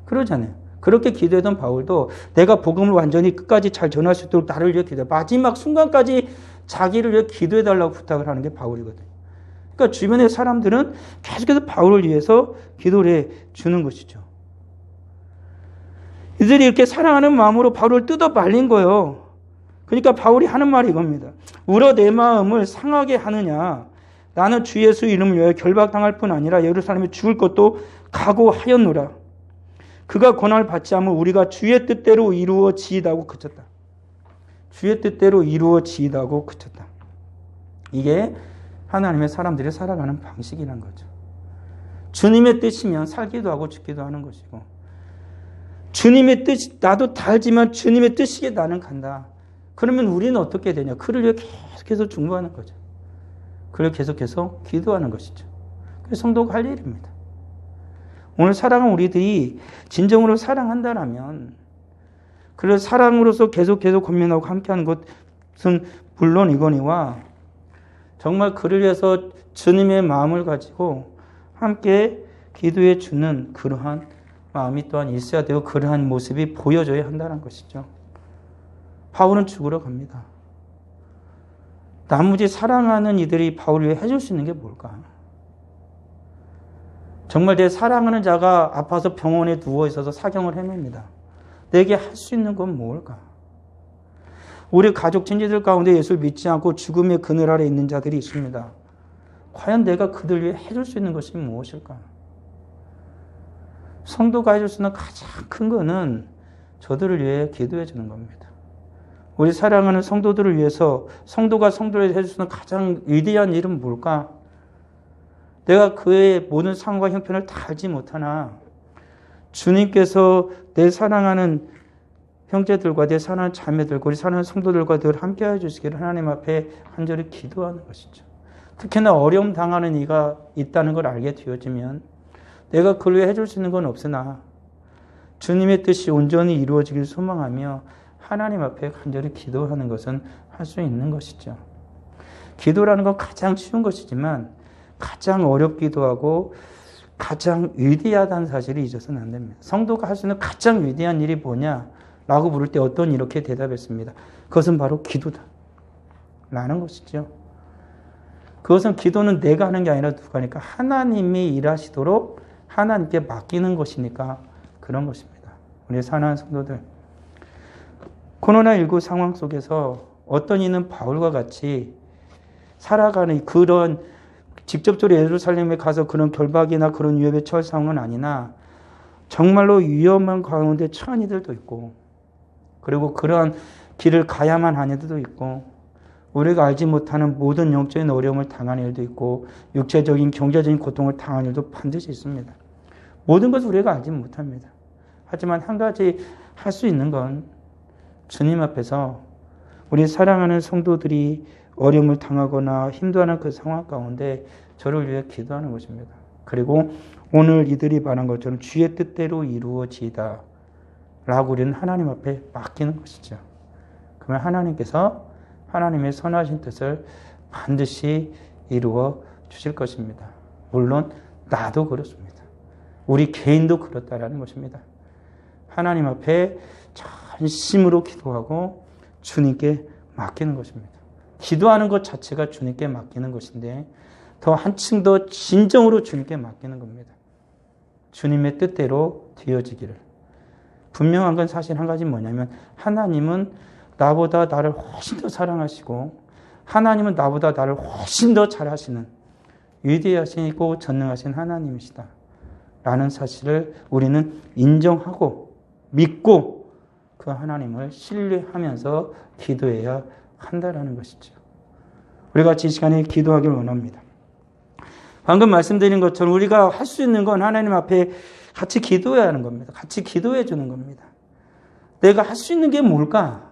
그러잖아요. 그렇게 기도했던 바울도 내가 복음을 완전히 끝까지 잘 전할 수 있도록 나를 위해 기도해. 마지막 순간까지 자기를 위해 기도해달라고 부탁을 하는 게 바울이거든요. 그러니까 주변의 사람들은 계속해서 바울을 위해서 기도를 해 주는 것이죠. 이들이 이렇게 사랑하는 마음으로 바울을 뜯어 말린 거예요. 그러니까 바울이 하는 말이 이겁니다. 울어 내 마음을 상하게 하느냐. 나는 주 예수 이름을 위하여 결박당할 뿐 아니라 예루살렘에 죽을 것도 각오하였노라. 그가 고난을 받지 않으면 우리가 주의 뜻대로 이루어지이다고 그쳤다. 주의 뜻대로 이루어지이다고 그쳤다. 이게 하나님의 사람들이 살아가는 방식이란 거죠. 주님의 뜻이면 살기도 하고 죽기도 하는 것이고 주님의 뜻, 나도 달지만 주님의 뜻이게 나는 간다. 그러면 우리는 어떻게 되냐? 그를 위해 계속해서 중보하는 거죠. 그를 계속해서 기도하는 것이죠. 그래서 성도가 할 일입니다. 오늘 사랑하는 우리들이 진정으로 사랑한다라면 그를 사랑으로서 계속 권면하고 함께하는 것은 물론 이거니와 정말 그를 위해서 주님의 마음을 가지고 함께 기도해 주는 그러한 마음이 또한 있어야 되고 그러한 모습이 보여져야 한다는 것이죠. 바울은 죽으러 갑니다. 나머지 사랑하는 이들이 바울을 위해 해줄 수 있는 게 뭘까? 정말 내 사랑하는 자가 아파서 병원에 누워 있어서 사경을 헤맵니다. 내게 할 수 있는 건 뭘까? 우리 가족 친지들 가운데 예수를 믿지 않고 죽음의 그늘 아래 있는 자들이 있습니다. 과연 내가 그들 위해 해줄 수 있는 것이 무엇일까? 성도가 해줄 수 있는 가장 큰 거는 저들을 위해 기도해 주는 겁니다. 우리 사랑하는 성도들을 위해서 성도가 성도를 해줄 수 있는 가장 위대한 일은 뭘까? 내가 그의 모든 상황과 형편을 다 알지 못하나 주님께서 내 사랑하는 형제들과 내 사랑하는 자매들과 우리 사랑하는 성도들과 늘 함께해 주시기를 하나님 앞에 간절히 기도하는 것이죠. 특히나 어려움 당하는 이가 있다는 걸 알게 되어지면 내가 그를 위해 해줄 수 있는 건 없으나 주님의 뜻이 온전히 이루어지길 소망하며 하나님 앞에 간절히 기도하는 것은 할 수 있는 것이죠. 기도라는 건 가장 쉬운 것이지만 가장 어렵기도 하고 가장 위대하다는 사실을 잊어서는 안 됩니다. 성도가 할 수 있는 가장 위대한 일이 뭐냐라고 물을 때 어떤 이렇게 대답했습니다. 그것은 바로 기도다 라는 것이죠. 그것은 기도는 내가 하는 게 아니라 누가 하니까 하나님이 일하시도록 하나님께 맡기는 것이니까 그런 것입니다. 우리 사랑하는 성도들, 코로나19 상황 속에서 어떤 이는 바울과 같이 살아가는 그런 직접적으로 예루살렘에 가서 그런 결박이나 그런 위협에 처할 상황은 아니나 정말로 위험한 가운데 처한 이들도 있고 그리고 그러한 길을 가야만 하는 이들도 있고 우리가 알지 못하는 모든 영적인 어려움을 당하는 일도 있고 육체적인 경제적인 고통을 당하는 일도 반드시 있습니다. 모든 것을 우리가 알지 못합니다. 하지만 한 가지 할 수 있는 건 주님 앞에서 우리 사랑하는 성도들이 어려움을 당하거나 힘들어하는 그 상황 가운데 저를 위해 기도하는 것입니다. 그리고 오늘 이들이 말한 것처럼 주의 뜻대로 이루어지이다 라고 우리는 하나님 앞에 맡기는 것이죠. 그러면 하나님께서 하나님의 선하신 뜻을 반드시 이루어 주실 것입니다. 물론 나도 그렇습니다. 우리 개인도 그렇다라는 것입니다. 하나님 앞에 전심으로 기도하고 주님께 맡기는 것입니다. 기도하는 것 자체가 주님께 맡기는 것인데 더 한층 더 진정으로 주님께 맡기는 겁니다. 주님의 뜻대로 되어지기를. 분명한 건 사실 한 가지 뭐냐면 하나님은 나보다 나를 훨씬 더 사랑하시고 하나님은 나보다 나를 훨씬 더 잘하시는 위대하시고 전능하신 하나님이시다 라는 사실을 우리는 인정하고 믿고 그 하나님을 신뢰하면서 기도해야 한다라는 것이죠. 우리가 이 시간에 기도하길 원합니다. 방금 말씀드린 것처럼 우리가 할 수 있는 건 하나님 앞에 같이 기도해야 하는 겁니다. 같이 기도해 주는 겁니다. 내가 할 수 있는 게 뭘까?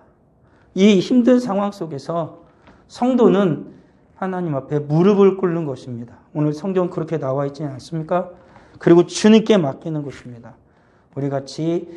이 힘든 상황 속에서 성도는 하나님 앞에 무릎을 꿇는 것입니다. 오늘 성경 그렇게 나와 있지 않습니까? 그리고 주님께 맡기는 것입니다. 우리 같이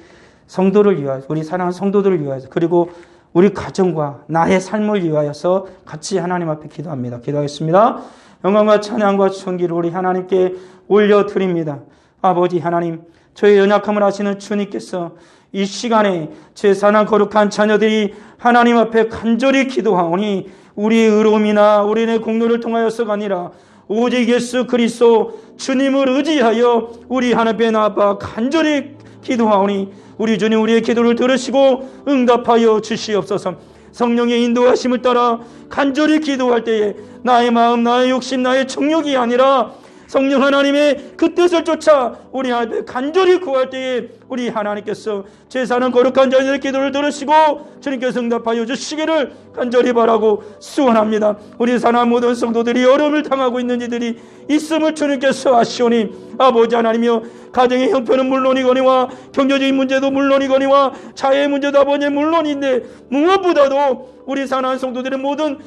성도를 위하여, 우리 사랑하는 성도들을 위하여서 그리고 우리 가정과 나의 삶을 위하여서 같이 하나님 앞에 기도합니다. 기도하겠습니다. 영광과 찬양과 존귀를 우리 하나님께 올려드립니다. 아버지 하나님, 저의 연약함을 아시는 주님께서 이 시간에 제 사랑 거룩한 자녀들이 하나님 앞에 간절히 기도하오니 우리의 의로움이나 우리의 공로를 통하여서가 아니라 오직 예수 그리스도 주님을 의지하여 우리 하나님께 나아가 간절히 기도하오니 우리 주님 우리의 기도를 들으시고 응답하여 주시옵소서. 성령의 인도하심을 따라 간절히 기도할 때에 나의 마음, 나의 욕심, 나의 정욕이 아니라 성령 하나님의 그 뜻을 쫓아 우리 하나님께 간절히 구할 때에 우리 하나님께서 제 사는 거룩한 자녀의 기도를 들으시고 주님께서 응답하여 주시기를 간절히 바라고 수원합니다. 우리 사는 모든 성도들이 어려움을 당하고 있는 이들이 있음을 주님께서 아시오니 아버지 하나님이여, 가정의 형편은 물론이거니와 경제적인 문제도 물론이거니와 자해의 문제도 아버지 물론인데, 무엇보다도 우리 사랑하는 성도들의 모든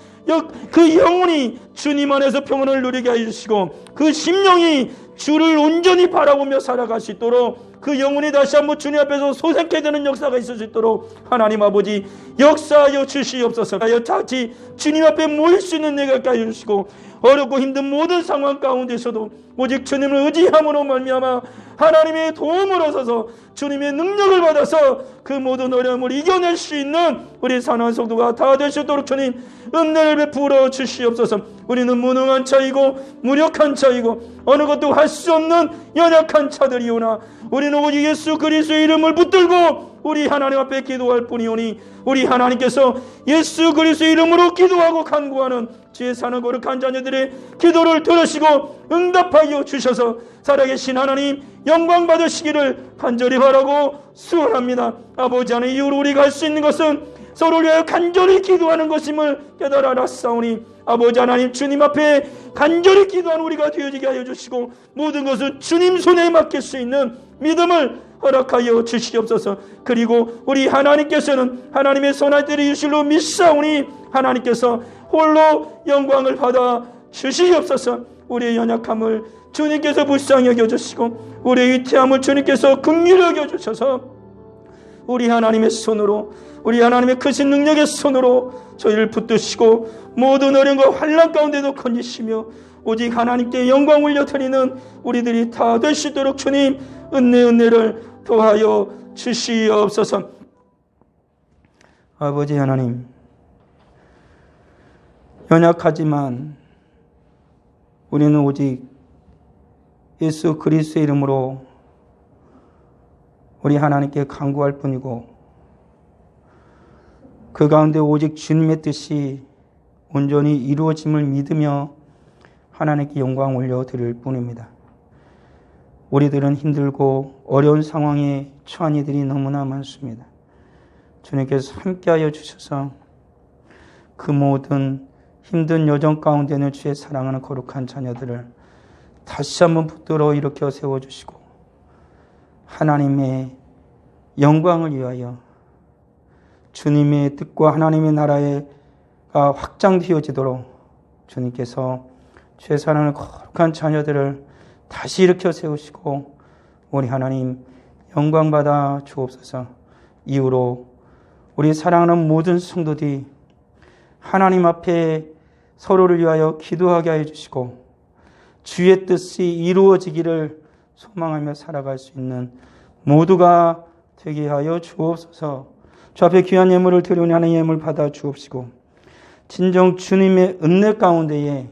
그 영혼이 주님 안에서 평안을 누리게 해주시고, 그 심령이 주를 온전히 바라보며 살아갈 수 있도록, 그 영혼이 다시 한번 주님 앞에서 소생케 되는 역사가 있을 수 있도록 하나님 아버지 역사하여 주시옵소서. 다시 주님 앞에 모일 수 있는 내가 하여 주시고, 어렵고 힘든 모든 상황 가운데서도 오직 주님을 의지함으로 말미암아 하나님의 도움을 얻어서 주님의 능력을 받아서 그 모든 어려움을 이겨낼 수 있는 우리 사랑하는 성도가 다 될 수 있도록 주님 은혜를 베풀어 주시옵소서. 우리는 무능한 자이고 무력한 자이고 어느 것도 할 수 없는 연약한 자들이오나 우리는 오직 예수 그리스도의 이름을 붙들고 우리 하나님 앞에 기도할 뿐이오니, 우리 하나님께서 예수 그리스도의 이름으로 기도하고 간구하는 주의 사는 거룩한 자녀들의 기도를 들으시고 응답하여 주셔서 살아계신 하나님 영광 받으시기를 간절히 바라고 수원합니다. 아버지 하나님, 이후로 우리가 할 수 있는 것은 서로를 위하여 간절히 기도하는 것임을 깨달아 알았사오니, 아버지 하나님 주님 앞에 간절히 기도하는 우리가 되어지게 하여 주시고, 모든 것을 주님 손에 맡길 수 있는 믿음을 허락하여 주시옵소서. 그리고 우리 하나님께서는 하나님의 선할 때를 이실로 믿사오니 하나님께서 홀로 영광을 받아 주시옵소서. 우리의 연약함을 주님께서 불쌍히 여겨주시고 우리의 위태함을 주님께서 긍휼히 여겨주셔서 우리 하나님의 손으로, 우리 하나님의 크신 능력의 손으로 저희를 붙드시고 모든 어려움과 환난 가운데도 건지시며 오직 하나님께 영광 올려드리는 우리들이 다 될 수 있도록 주님 은혜를 더하여 주시옵소서. 아버지 하나님, 연약하지만 우리는 오직 예수 그리스도의 이름으로 우리 하나님께 간구할 뿐이고, 그 가운데 오직 주님의 뜻이 온전히 이루어짐을 믿으며 하나님께 영광 올려드릴 뿐입니다. 우리들은 힘들고 어려운 상황에 처한 이들이 너무나 많습니다. 주님께서 함께하여 주셔서 그 모든 힘든 여정 가운데는 주의 사랑하는 거룩한 자녀들을 다시 한번 붙들어 일으켜 세워주시고 하나님의 영광을 위하여 주님의 뜻과 하나님의 나라가 확장되어지도록 주님께서 주의 사랑하는 거룩한 자녀들을 다시 일으켜 세우시고 우리 하나님 영광 받아 주옵소서. 이후로 우리 사랑하는 모든 성도들이 하나님 앞에 서로를 위하여 기도하게 하여 주시고 주의 뜻이 이루어지기를 소망하며 살아갈 수 있는 모두가 되게 하여 주옵소서. 주 앞에 귀한 예물을 드리오니 하나님의 예물 받아 주옵시고 진정 주님의 은혜 가운데에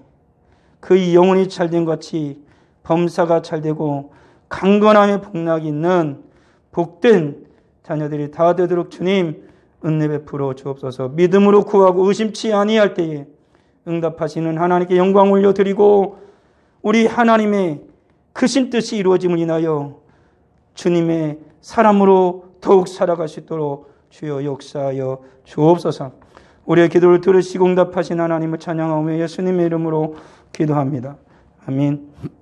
그 영혼이 잘된 같이 범사가 잘되고 강건함의 복락이 있는 복된 자녀들이 다 되도록 주님 은혜 베풀어 주옵소서. 믿음으로 구하고 의심치 아니할 때에 응답하시는 하나님께 영광 올려드리고 우리 하나님의 크신 뜻이 이루어짐을 인하여 주님의 사람으로 더욱 살아갈 수 있도록 주여 역사하여 주옵소서. 우리의 기도를 들으시고 응답하신 하나님을 찬양하며 예수님의 이름으로 기도합니다. 아멘.